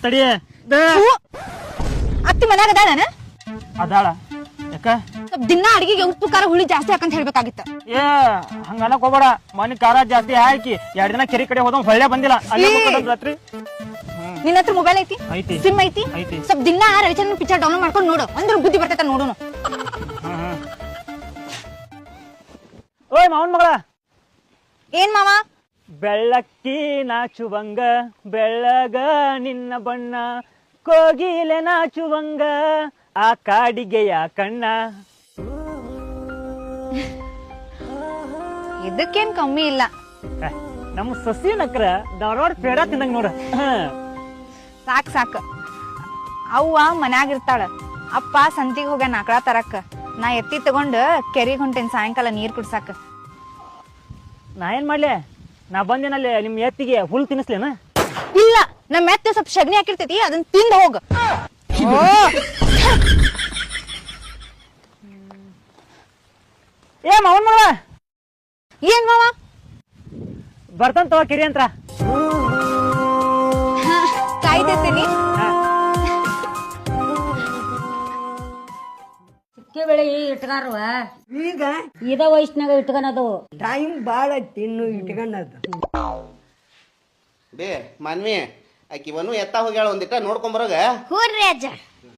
ತಡಿ ಅತ್ತಿ ಮನ್ಯಾಗ ಅದಾಳನ ಅದಾಳ ಯಾಕ ಸ್ವಲ್ಪ ದಿನ ಅಡಿಗೆಗೆ ಉಪ್ಪು ಖಾರ ಹುಳಿ ಜಾಸ್ತಿ ಹಾಕಂತ ಹೇಳ್ಬೇಕಾಗಿತ್ತ. ಏ ಹಂಗನಕ್ ಹೋಗ್ಬೇಡ. ಮನಿ ಖಾರ ಜಾಸ್ತಿ ಹಾಕಿ 2 ದಿನ ಕೆರಿ ಕಡೆ ಹೋದ ಹೊಳ್ಳೆ ಬಂದಿಲ್ಲ ಅಲ್ಲೇ ಮಕ್ಕೊಂಡ್ ರಾತ್ರಿ. ನಿನ್ನ ಹತ್ರ ಮೊಬೈಲ್ ಐತಿ ಐತಿ ಸಿಮ್ ಐತಿ ಐತಿ. ಸ್ವಲ್ಪ ದಿನ ರವಿಚಂದ್ರನ್ ಪಿಕ್ಚರ್ ಡೌನ್ಲೋಡ್ ಮಾಡ್ಕೊಂಡು ನೋಡು, ಅಂದ್ರೆ ಬುದ್ಧಿ ಬರ್ತೈತ ನೋಡುನು. ಓಯ್ ಮಾವನ್ ಮಗಳ, ಏನ್ ಮಾವ? ಬೆಳ್ಳಕ್ಕಿ ನಾಚುವಂಗ ಬೆಳ್ಳಗ ನಿನ್ನ ಬಣ್ಣ, ಕೋಗಿಲೆ ನಾಚುವಂಗ ಆ ಕಾಡಿಗೆಯ ಕಣ್ಣ. ಇದಕ್ಕೇನ್ ಕಮ್ಮಿ ಇಲ್ಲ. ನಮ್ಮ ಸಸಿ ನಕ್ರ ಧಾರವಾಡ ಪೇಡ ತಿಂದಂಗ ನೋಡ. ಸಾಕ್ ಸಾಕ್. ಅವ್ವ ಮನ್ಯಾಗ ಇರ್ತಾಳ, ಅಪ್ಪ ಸಂತಿಗೆ ಹೋಗ್ಯಾನ ಆಕಳ ತರಕ್. ನಾ ಎತ್ತಿ ತಗೊಂಡ್ ಕೆರಿಗ್ ಹೊಂಟೇನ್ ಸಾಯಂಕಾಲ ನೀರ್ ಕುಡ್ಸಾಕ. ನಾ ಏನ್ ಮಾಡ್ಲಿ? ನಾ ಬಂದೇನಲ್ಲಿ ನಿಮ್ ಎತ್ತಿಗೆ ಹುಲ್ ತಿನ್ನಿಸ್ಲೇನ? ಇಲ್ಲ, ನಮ್ ಮೆತ್ತ ಸ್ವಲ್ಪ ಶಗಣಿ ಹಾಕಿರ್ತೈತಿ, ಅದನ್ನ ತಿಂದ ಹೋಗ. ಏ ಮಾವನ್ ಮಗಳ, ಏನ್ ಮಾವ? ಬರ್ತಾನ ತಗೋ ಕಿರಿ ಅಂತ. ಕಾಯ್ತಿರ್ತೀನಿ. ಚಿಕ್ಕಿ ಬೆಳೆ ಇಟ್ಕಾರವ ಈಗ ಇದ ವಯಸ್ಸಿನಾಗ ಇಟ್ಕನದು ಟೈಮ್ ಭಾಳ ಐತಿ ಇನ್ನು ಇಟ್ಕೊಂಡದು. ಬೇ ಮಾನ್ವಿ ಆಕಿ ಇವನು ಎತ್ತ ಹೋಗ್ಯಾಳ ಒಂದಿಟ್ಟ ನೋಡ್ಕೊಂಬರೋಗ. ಹೂನ್ರಿ ಅಜ್ಜ.